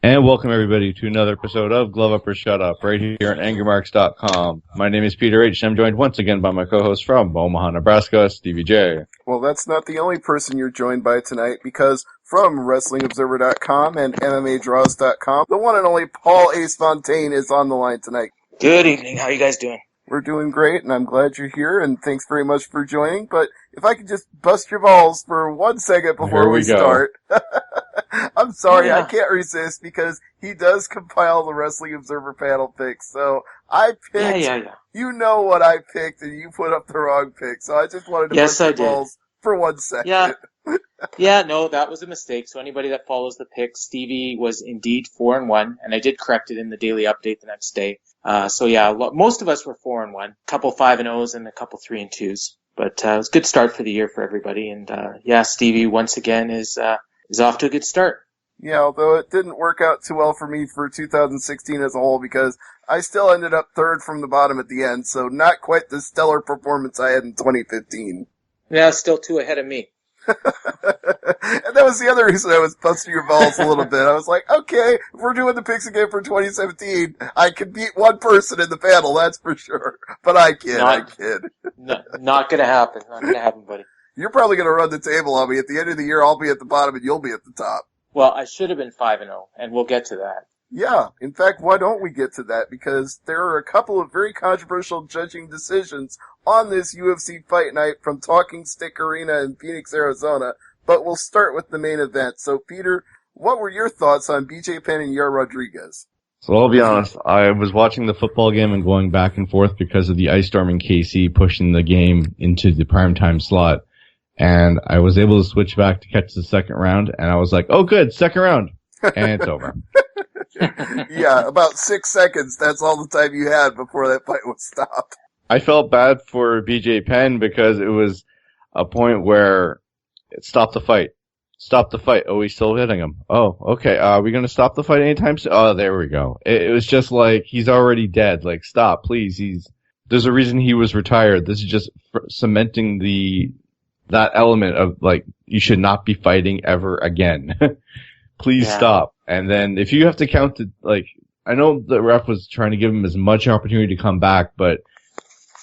And welcome everybody to another episode of Glove Up or Shut Up right here at AngryMarks.com. My name is Peter H. I'm joined once again by my co-host from Omaha, Nebraska, Stevie J. Well, that's not the only person you're joined by tonight, because from WrestlingObserver.com and MMADraws.com, the one and only Paul Ace Fontaine is on the line tonight. Good evening. How are you guys doing? We're doing great, and I'm glad you're here, and thanks very much for joining. But if I could just bust your balls for 1 second before we start. I'm sorry, I can't resist, because he does compile the Wrestling Observer panel picks. So I picked, you know what I picked, and you put up the wrong pick. So I just wanted to bust your balls for 1 second. No, that was a mistake. So anybody that follows the pick, Stevie was indeed 4-1, and I did correct it in the daily update the next day. Most of us were 4-1, a couple 5-0s and a couple 3-2s. But it was a good start for the year for everybody. And Stevie once again is off to a good start. Yeah, although it didn't work out too well for me for 2016 as a whole, because I still ended up third from the bottom at the end, so not quite the stellar performance I had in 2015. Yeah, still 2 ahead of me. And that was the other reason I was busting your balls a little bit. I was like, okay, if we're doing the picks again for 2017, I can beat one person in the panel, that's for sure. But I kid. Not gonna happen. Not gonna happen, buddy. You're probably gonna run the table on me. At the end of the year, I'll be at the bottom and you'll be at the top. Well, I should have been 5-0, and we'll get to that. Yeah, in fact, why don't we get to that? Because there are a couple of very controversial judging decisions on this UFC Fight Night from Talking Stick Arena in Phoenix, Arizona. But we'll start with the main event. So, Peter, what were your thoughts on BJ Penn and Yair Rodriguez? So I'll be honest, I was watching the football game and going back and forth because of the ice storm in KC pushing the game into the primetime slot. And I was able to switch back to catch the second round, and I was like, oh good, second round. And it's over. Yeah, about 6 seconds. That's all the time you had before that fight was stopped. I felt bad for BJ Penn because it was a point where it stopped the fight. Stop the fight. Oh, he's still hitting him. Oh, okay. Are we going to stop the fight anytime soon? Oh, there we go. It was just like, he's already dead. Like, stop, please. There's a reason he was retired. This is just cementing that element of, like, you should not be fighting ever again. Please stop. And then if you have to count it, like, I know the ref was trying to give him as much opportunity to come back, but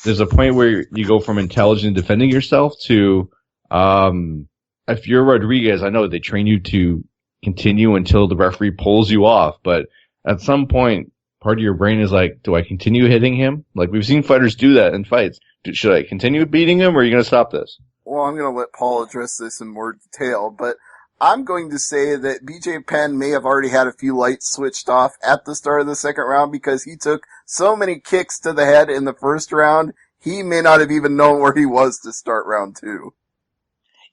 there's a point where you go from intelligent defending yourself to, if you're Rodriguez, I know they train you to continue until the referee pulls you off, but at some point, part of your brain is like, do I continue hitting him? Like, we've seen fighters do that in fights. Should I continue beating him, or are you going to stop this? Well, I'm going to let Paul address this in more detail, but I'm going to say that BJ Penn may have already had a few lights switched off at the start of the second round, because he took so many kicks to the head in the first round, he may not have even known where he was to start round 2.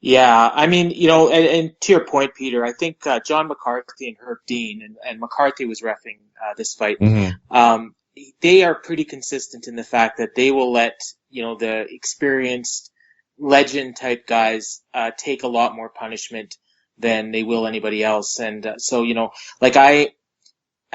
Yeah, I mean, and to your point, Peter, I think John McCarthy and Herb Dean, and McCarthy was reffing this fight, they are pretty consistent in the fact that they will let, the experienced legend-type guys take a lot more punishment than they will anybody else. And I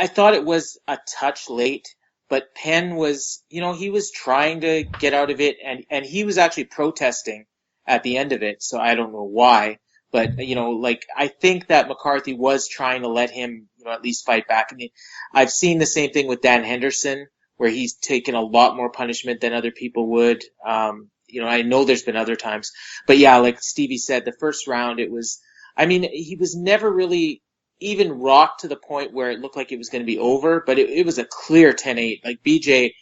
thought it was a touch late, but Penn was, he was trying to get out of it, and he was actually protesting at the end of it, so I don't know why. But, I think that McCarthy was trying to let him, at least fight back. I mean, I've seen the same thing with Dan Henderson, where he's taken a lot more punishment than other people would. I know there's been other times. But yeah, like Stevie said, the first round, he was never really even rocked to the point where it looked like it was going to be over, but it was a clear 10-8. Like BJ,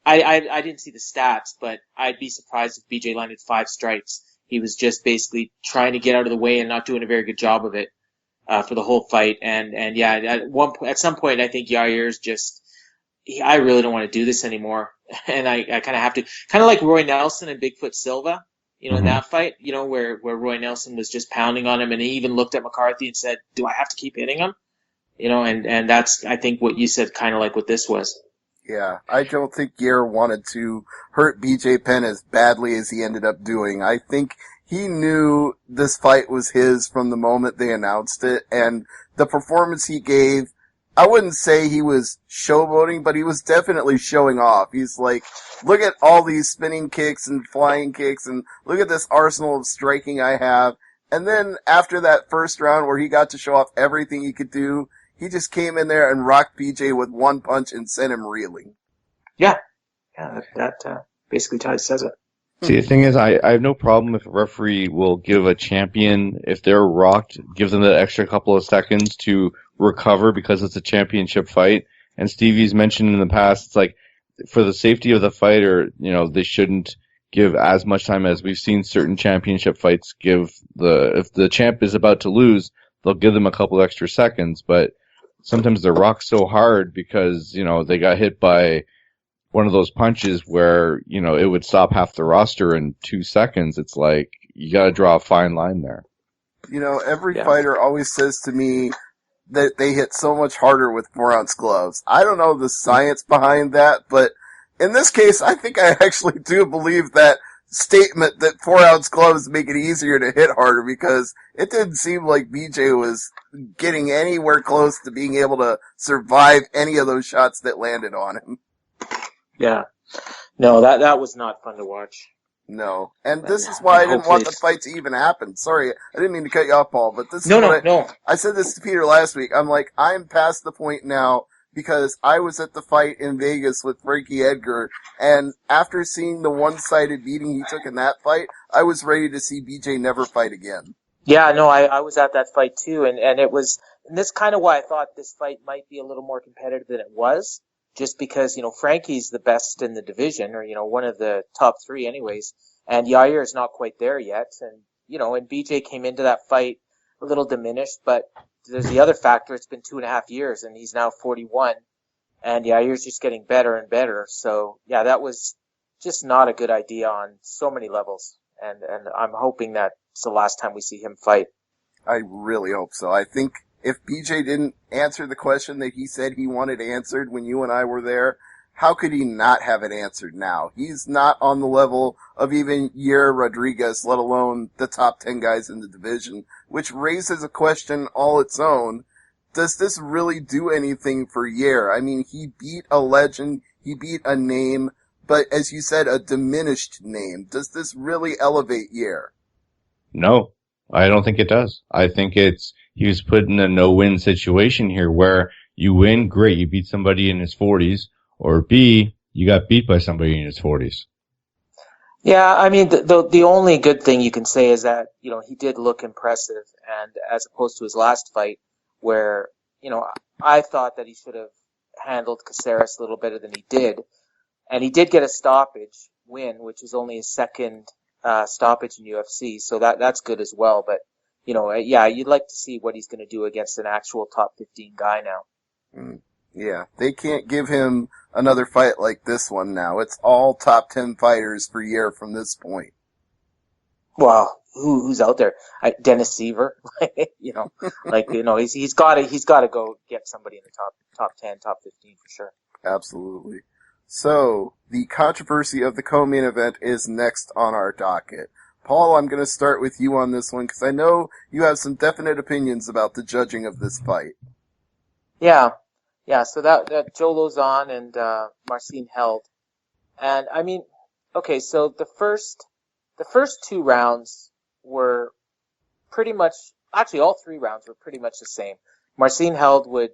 I didn't see the stats, but I'd be surprised if BJ landed 5 strikes. He was just basically trying to get out of the way and not doing a very good job of it, for the whole fight. And at some point, I think Yair's just, I really don't want to do this anymore. And I kind of have to, kind of like Roy Nelson and Bigfoot Silva, in that fight, where Roy Nelson was just pounding on him, and he even looked at McCarthy and said, do I have to keep hitting him? And that's, I think, what you said, kind of like what this was. Yeah, I don't think Yair wanted to hurt BJ Penn as badly as he ended up doing. I think he knew this fight was his from the moment they announced it, and the performance he gave, I wouldn't say he was showboating, but he was definitely showing off. He's like, look at all these spinning kicks and flying kicks, and look at this arsenal of striking I have. And then after that first round where he got to show off everything he could do, he just came in there and rocked BJ with one punch and sent him reeling. Yeah, that basically says it. See, the thing is, I have no problem if a referee will give a champion, if they're rocked, give them the extra couple of seconds to recover because it's a championship fight. And Stevie's mentioned in the past, it's like, for the safety of the fighter, they shouldn't give as much time as we've seen certain championship fights give if the champ is about to lose, they'll give them a couple extra seconds, but sometimes they're rocked so hard because, they got hit by one of those punches where, it would stop half the roster in 2 seconds. It's like, you gotta draw a fine line there. Every fighter always says to me that they hit so much harder with 4-ounce gloves. I don't know the science behind that, but in this case, I think I actually do believe that statement that 4-ounce gloves make it easier to hit harder, because it didn't seem like BJ was getting anywhere close to being able to survive any of those shots that landed on him. Yeah. No, that was not fun to watch. No. And this is why I didn't want the fight to even happen. Sorry, I didn't mean to cut you off, Paul, but this is No. I said this to Peter last week. I'm like, I'm past the point now because I was at the fight in Vegas with Frankie Edgar, and after seeing the one-sided beating he took in that fight, I was ready to see BJ never fight again. Yeah, no, I was at that fight too, and this is kind of why I thought this fight might be a little more competitive than it was. Just because, Frankie's the best in the division, or, one of the top 3 anyways, and Yair is not quite there yet. And, and BJ came into that fight a little diminished, but there's the other factor. It's been 2.5 years and he's now 41, and Yair's just getting better and better. So yeah, that was just not a good idea on so many levels. And I'm hoping that it's the last time we see him fight. I really hope so. I think if BJ didn't answer the question that he said he wanted answered when you and I were there, how could he not have it answered now? He's not on the level of even Yair Rodriguez, let alone the top 10 guys in the division, which raises a question all its own. Does this really do anything for Yair? I mean, he beat a legend, he beat a name, but as you said, a diminished name. Does this really elevate Yair? No, I don't think it does. I think he was put in a no-win situation here where you win, great, you beat somebody in his 40s, or B, you got beat by somebody in his 40s. Yeah, I mean, the only good thing you can say is that, he did look impressive, and as opposed to his last fight where, I thought that he should have handled Caceres a little better than he did, and he did get a stoppage win, which is only his second stoppage in UFC, so that's good as well, but yeah, you'd like to see what he's going to do against an actual top 15 guy now. Yeah, they can't give him another fight like this one now. It's all top 10 fighters for Yair from this point. Well, who's out there? Dennis Seaver, he's got to go get somebody in the top 10, top 15 for sure. Absolutely. So, the controversy of the co-main event is next on our docket. Paul, I'm going to start with you on this one because I know you have some definite opinions about the judging of this fight. Yeah. So that Joe Lauzon and Marcin Held, and I mean, okay. So the first 2 rounds were pretty much, actually all 3 rounds were pretty much the same. Marcin Held would,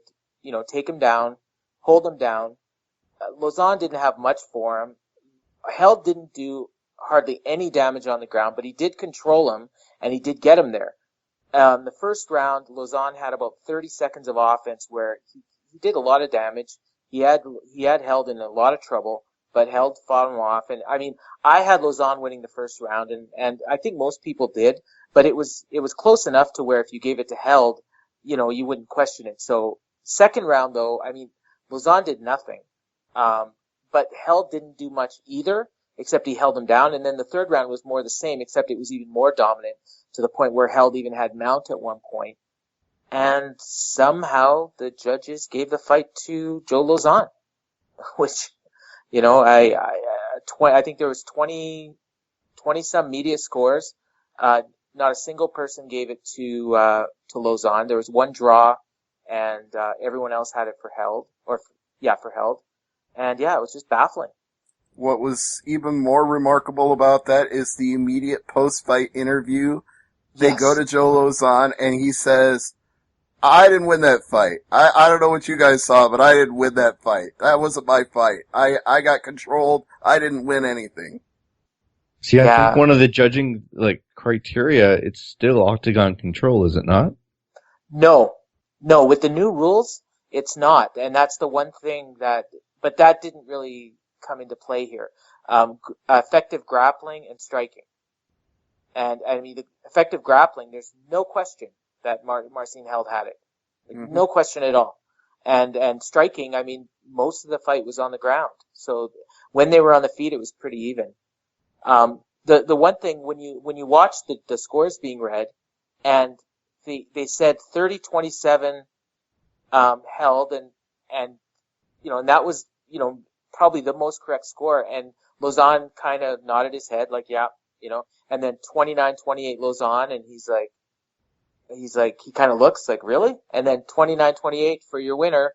take him down, hold him down. Lauzon didn't have much for him. Held didn't do hardly any damage on the ground, but he did control him, and he did get him there. The first round, Lauzon had about 30 seconds of offense where he did a lot of damage. He had Held in a lot of trouble, but Held fought him off. And I mean, I had Lauzon winning the first round, and I think most people did, but it was close enough to where if you gave it to Held, you wouldn't question it. So second round though, I mean, Lauzon did nothing. But Held didn't do much either, except he held him down. And then the third round was more the same, except it was even more dominant to the point where Held even had Mount at one point. And somehow the judges gave the fight to Joe Lauzon, which, I think there was 20 some media scores. Not a single person gave it to Lauzon. There was one draw, and everyone else had it for Held, for Held. And yeah, it was just baffling. What was even more remarkable about that is the immediate post-fight interview. They go to Joe Lauzon and he says, I didn't win that fight. I don't know what you guys saw, but I didn't win that fight. That wasn't my fight. I got controlled. I didn't win anything. See, I think Yeah. one of the judging criteria, it's still octagon control, is it not? No, with the new rules, it's not. And that's the one thing but that didn't really come into play here. Effective grappling and striking. And I mean, the effective grappling, there's no question that Marcin Held had it. Mm-hmm. No question at all. And striking, I mean, most of the fight was on the ground. So when they were on the feet, it was pretty even. The one thing when you watch the scores being read, and they said 30-27 Held, and and that was probably the most correct score. And Lausanne kind of nodded his head like, yeah, and then 29-28 Lausanne, and he's like he kind of looks like, really? And then 29-28 for your winner,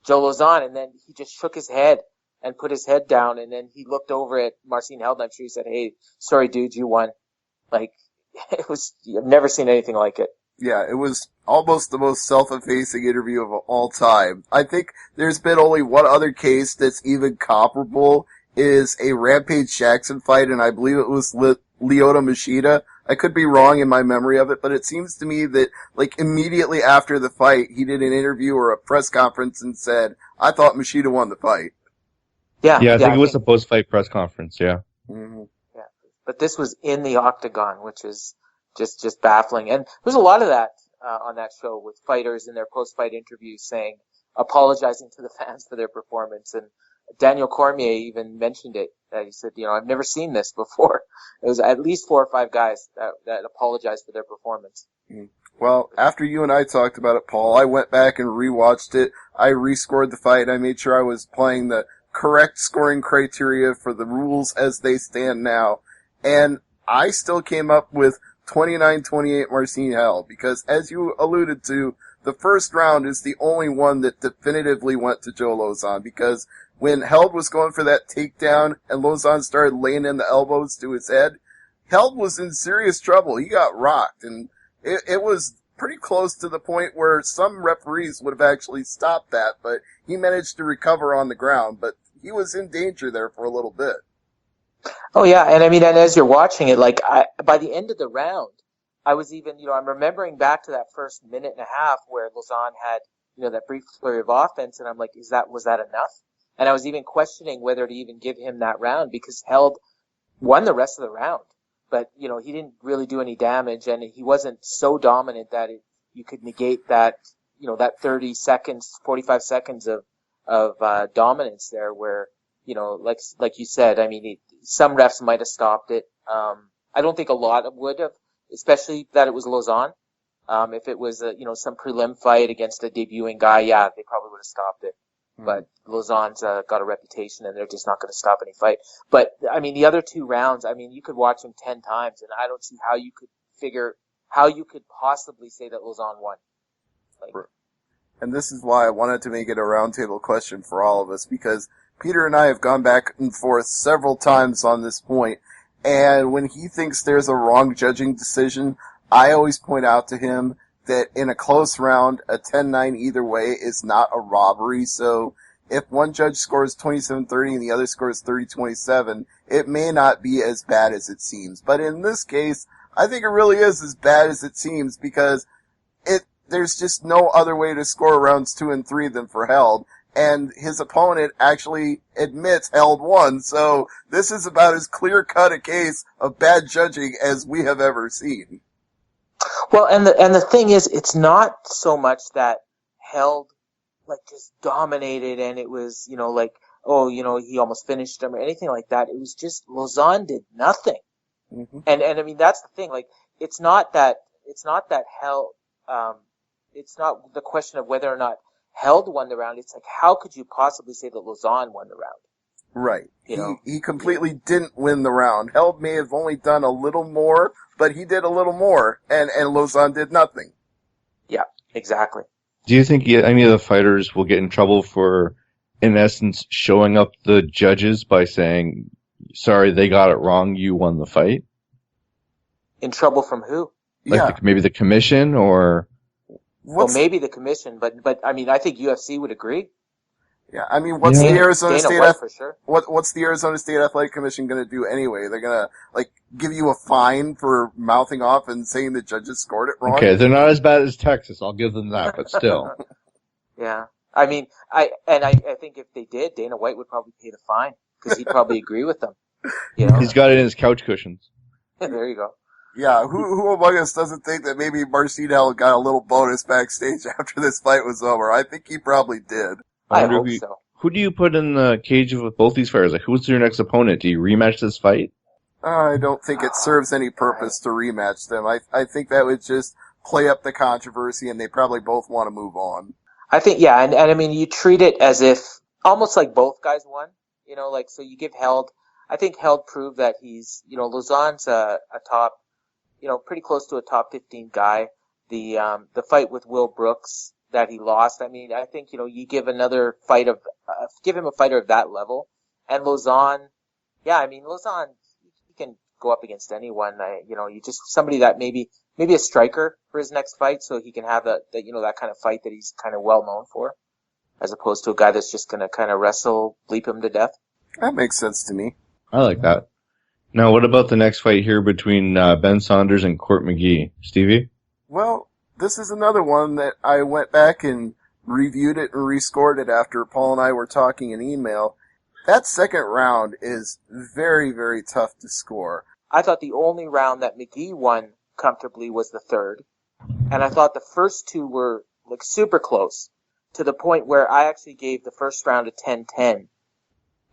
Joe Lausanne, and then he just shook his head and put his head down, and then he looked over at Marcin Held, and I'm sure he said, hey, sorry dude, you won. Like, I've never seen anything like it. Yeah, it was almost the most self-effacing interview of all time. I think there's been only one other case that's even comparable, is a Rampage Jackson fight, and I believe it was Lyoto Machida. I could be wrong in my memory of it, but it seems to me that, immediately after the fight, he did an interview or a press conference and said, I thought Machida won the fight. Yeah, I think it was a post-fight press conference, yeah. Mm-hmm. Yeah, but this was in the octagon, which is just baffling. And there's a lot of that on that show, with fighters in their post-fight interviews apologizing to the fans for their performance. And Daniel Cormier even mentioned it. He said, I've never seen this before. It was at least 4 or 5 guys that apologized for their performance. Mm-hmm. Well, after you and I talked about it, Paul, I went back and rewatched it. I rescored the fight. I made sure I was playing the correct scoring criteria for the rules as they stand now. And I still came up with 29-28 Marcin Held, because as you alluded to, the first round is the only one that definitively went to Joe Lausanne, because when Held was going for that takedown and Lausanne started laying in the elbows to his head, Held was in serious trouble. He got rocked, and it was pretty close to the point where some referees would have actually stopped that, but he managed to recover on the ground, but he was in danger there for a little bit. Oh yeah, and I mean, and as you're watching it, by the end of the round, I was even, I'm remembering back to that first minute and a half where Lausanne had, that brief flurry of offense, and I'm like, was that enough? And I was even questioning whether to even give him that round, because Held won the rest of the round, but he didn't really do any damage, and he wasn't so dominant that you could negate that, that 30 seconds, 45 seconds of dominance there, where like you said, I mean, some refs might have stopped it. I don't think a lot would have, especially that it was Lausanne. If it was some prelim fight against a debuting guy, yeah, they probably would have stopped it. Mm-hmm. But Lausanne's got a reputation, and they're just not going to stop any fight. But I mean, the other 2 rounds, I mean, you could watch them 10 times, and I don't see how you could possibly say that Lausanne won. And this is why I wanted to make it a roundtable question for all of us, because Peter and I have gone back and forth several times on this point, and when he thinks there's a wrong judging decision, I always point out to him that in a close round, a 10-9 either way is not a robbery. So if one judge scores 27-30 and the other scores 30-27, it may not be as bad as it seems. But in this case, I think it really is as bad as it seems, because there's just no other way to score rounds 2 and 3 than for Held. And his opponent actually admits Held won. So this is about as clear-cut a case of bad judging as we have ever seen. Well, and the thing is, it's not so much that Held just dominated, and it was he almost finished him or anything like that. It was just Lausanne did nothing. Mm-hmm. And I mean, that's the thing. It's not that Held. It's not the question of whether or not Held won the round. It's how could you possibly say that Lausanne won the round? Right. He completely didn't win the round. Held may have only done a little more, but he did a little more, and Lausanne did nothing. Yeah, exactly. Do you think any of the fighters will get in trouble for, in essence, showing up the judges by saying, sorry, they got it wrong, you won the fight? In trouble from who? Maybe the commission, or... Well, maybe the commission, but I mean, I think UFC would agree. Yeah, I mean, what's the Arizona Dana State White for sure. What's the Arizona State Athletic Commission going to do anyway? They're going to give you a fine for mouthing off and saying the judges scored it wrong. Okay, they're not as bad as Texas. I'll give them that, but still. Yeah, I mean, I think if they did, Dana White would probably pay the fine because he'd probably agree with them. You know, he's got it in his couch cushions. There you go. Yeah, who among us doesn't think that maybe Marcino got a little bonus backstage after this fight was over? I think he probably did. I hope so. Who do you put in the cage with both these fighters? Like, who's your next opponent? Do you rematch this fight? I don't think it serves any purpose to rematch them. I think that would just play up the controversy, and they probably both want to move on. I think, yeah, and I mean, you treat it as if, almost like both guys won, you know, like, so you give Held, I think Held proved that he's, you know, Lausanne's a top, you know, pretty close to a top 15 guy. The fight with Will Brooks that he lost, I mean, I think, you know, you give another fight of, give him a fighter of that level. And Lausanne, yeah, I mean, Lausanne, he can go up against anyone. You know, you just, somebody that maybe a striker for his next fight so he can have that, you know, that kind of fight that he's kind of well known for, as opposed to a guy that's just going to kind of wrestle, bleep him to death. That makes sense to me. I like that. Now, what about the next fight here between Ben Saunders and Court McGee? Stevie? Well, this is another one that I went back and reviewed it and rescored it after Paul and I were talking in email. That second round is very, very tough to score. I thought the only round that McGee won comfortably was the third. And I thought the first two were like super close to the point where I actually gave the first round a 10-10.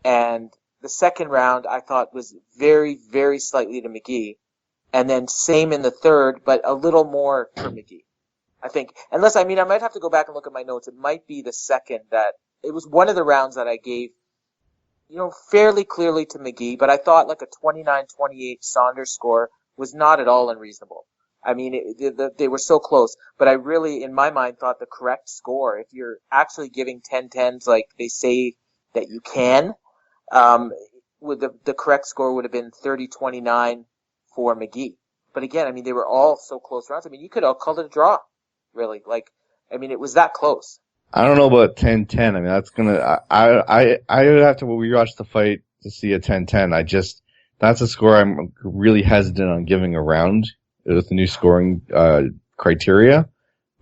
And the second round I thought was very, very slightly to McGee. And then same in the third, but a little more for McGee. I think, unless, I mean, I might have to go back and look at my notes. It might be the second that, it was one of the rounds that I gave, you know, fairly clearly to McGee, but I thought like a 29-28 Saunders score was not at all unreasonable. I mean, they were so close, but I really, in my mind, thought the correct score, if you're actually giving 10-10s like they say that you can, with the correct score would have been 30-29 for McGee. But again, I mean, they were all so close rounds. I mean, you could have called it a draw, really. Like, I mean, it was that close. I don't know about 10-10. I mean, that's gonna, I would have to rewatch the fight to see a 10-10. That's a score I'm really hesitant on giving a round with the new scoring, criteria.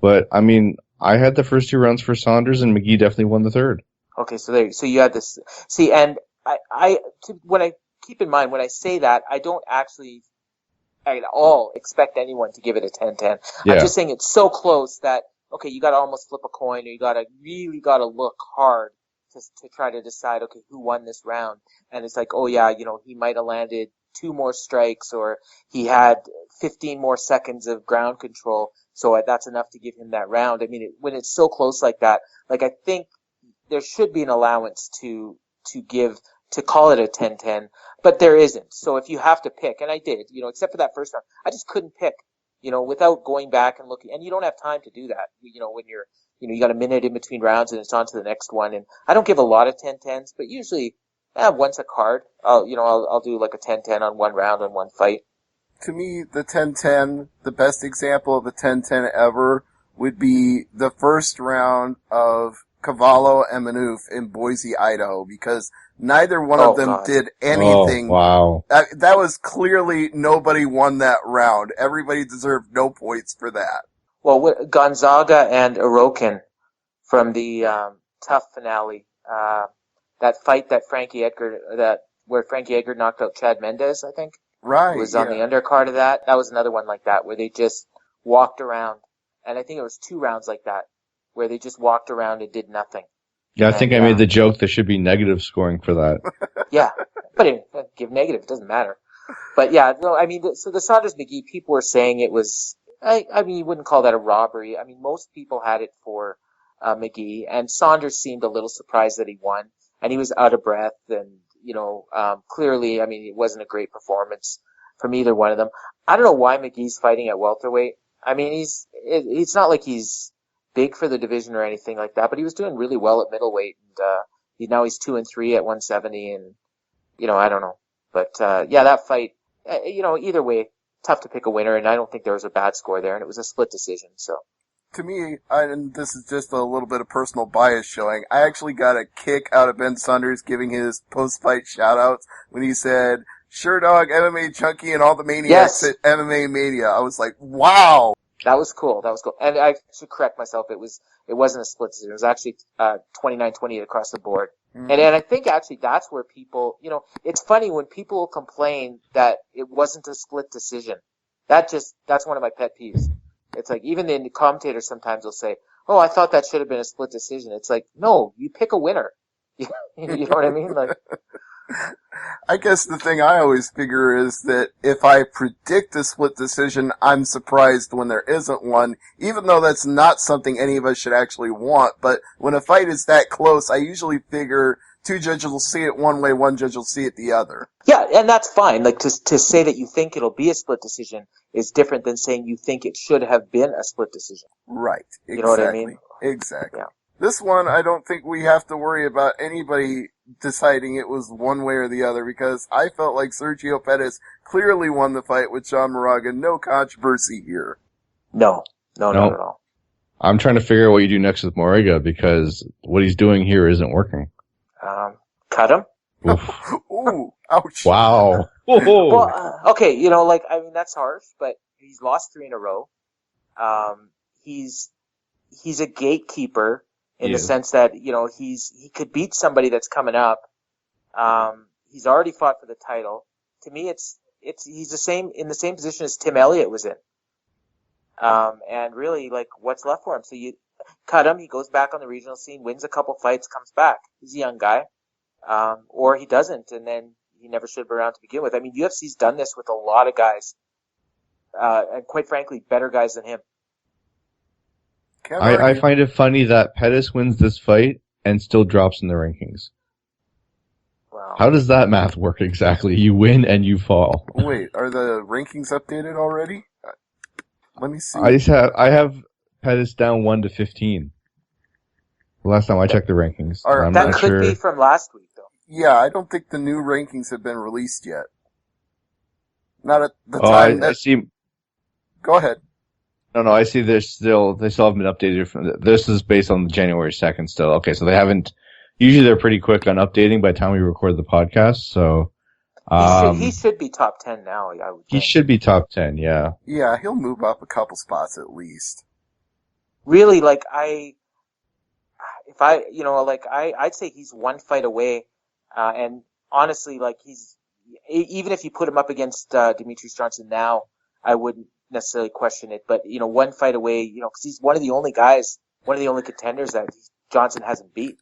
But, I mean, I had the first two rounds for Saunders and McGee definitely won the third. Okay, so you had this, see, and when I keep in mind, when I say that, I don't actually at all expect anyone to give it a 10-10. Yeah. I'm just saying it's so close that, okay, you gotta almost flip a coin, or you really gotta look hard to try to decide, okay, who won this round. And it's like, oh yeah, you know, he might have landed 2 more strikes, or he had 15 more seconds of ground control, so that's enough to give him that round. I mean, when it's so close like that, like, I think there should be an allowance to call it a 10-10, but there isn't. So if you have to pick, and I did, you know, except for that first round, I just couldn't pick, you know, without going back and looking, and you don't have time to do that, you know, when you're, you know, you got a minute in between rounds and it's on to the next one, and I don't give a lot of 10-10s, but usually, once a card, I'll do like a 10-10 on one round on one fight. To me, the 10-10, the best example of a 10-10 ever would be the first round of Cavallo and Manouf in Boise, Idaho, because neither one of them did anything. Oh, wow. That was clearly nobody won that round. Everybody deserved no points for that. Well, Gonzaga and Orokin from the tough finale, that fight that where Frankie Edgar knocked out Chad Mendez, I think. Right. Was on the undercard of that. That was another one like that, where they just walked around. And I think it was 2 rounds like that, where they just walked around and did nothing. Yeah, I think I made the joke there should be negative scoring for that. Yeah, but give negative, it doesn't matter. But yeah, no, I mean, so the Saunders McGee, people were saying it was, I mean, you wouldn't call that a robbery. I mean, most people had it for McGee, and Saunders seemed a little surprised that he won, and he was out of breath, and, you know, clearly, I mean, it wasn't a great performance from either one of them. I don't know why McGee's fighting at welterweight. I mean, it's not like he's big for the division or anything like that, but he was doing really well at middleweight, and now he's 2-3 at 170, and, you know, I don't know. But yeah, that fight, you know, either way, tough to pick a winner, and I don't think there was a bad score there, and it was a split decision, so. to me, and this is just a little bit of personal bias showing, I actually got a kick out of Ben Saunders giving his post-fight shout-outs when he said, "Sure Dog, MMA Junkie, and all the maniacs at MMA Mania." I was like, wow! That was cool. And I should correct myself. It wasn't a split decision. It was actually 29-28 across the board. Mm-hmm. And I think actually that's where people, it's funny when people complain that it wasn't a split decision. That's one of my pet peeves. It's like even the commentators sometimes will say, "Oh, I thought that should have been a split decision." It's like, no, you pick a winner. You know what I mean? Like, I guess the thing I always figure is that if I predict a split decision, I'm surprised when there isn't one, even though that's not something any of us should actually want. But when a fight is that close, I usually figure two judges will see it one way, one judge will see it the other. Yeah, and that's fine. Like to say that you think it'll be a split decision is different than saying you think it should have been a split decision. Right. Exactly. You know what I mean? Exactly. Yeah. This one, I don't think we have to worry about anybody deciding it was one way or the other, because I felt like Sergio Pettis clearly won the fight with John Moraga. No controversy here. No, not at all. I'm trying to figure out what you do next with Moraga, because what he's doing here isn't working. Cut him? Ooh, ouch. Wow. Well, okay, that's harsh, but he's lost 3 in a row. He's a gatekeeper in the sense that, he could beat somebody that's coming up. He's already fought for the title. To me, he's in the same position as Tim Elliott was in. And really, what's left for him? So you cut him, he goes back on the regional scene, wins a couple fights, comes back. He's a young guy. Or he doesn't, and then he never should have been around to begin with. I mean, UFC's done this with a lot of guys. And quite frankly, better guys than him. I find it funny that Pettis wins this fight and still drops in the rankings. Wow. How does that math work exactly? You win and you fall. Wait, are the rankings updated already? Let me see. I have Pettis down 1 to 15. The last time I checked the rankings. That could be from last week, though. Yeah, I don't think the new rankings have been released yet. Not at the time. I see. Go ahead. No, I see they still haven't been updated. This is based on January 2nd still. Okay, so they haven't, usually they're pretty quick on updating by the time we record the podcast, so. He should be top 10 now, I would think. He should be top 10, yeah. Yeah, he'll move up a couple spots at least. Really, I'd say he's one fight away, and honestly, even if you put him up against Demetrius Johnson now, I wouldn't necessarily question it, but one fight away, because he's one of the only contenders that Johnson hasn't beat.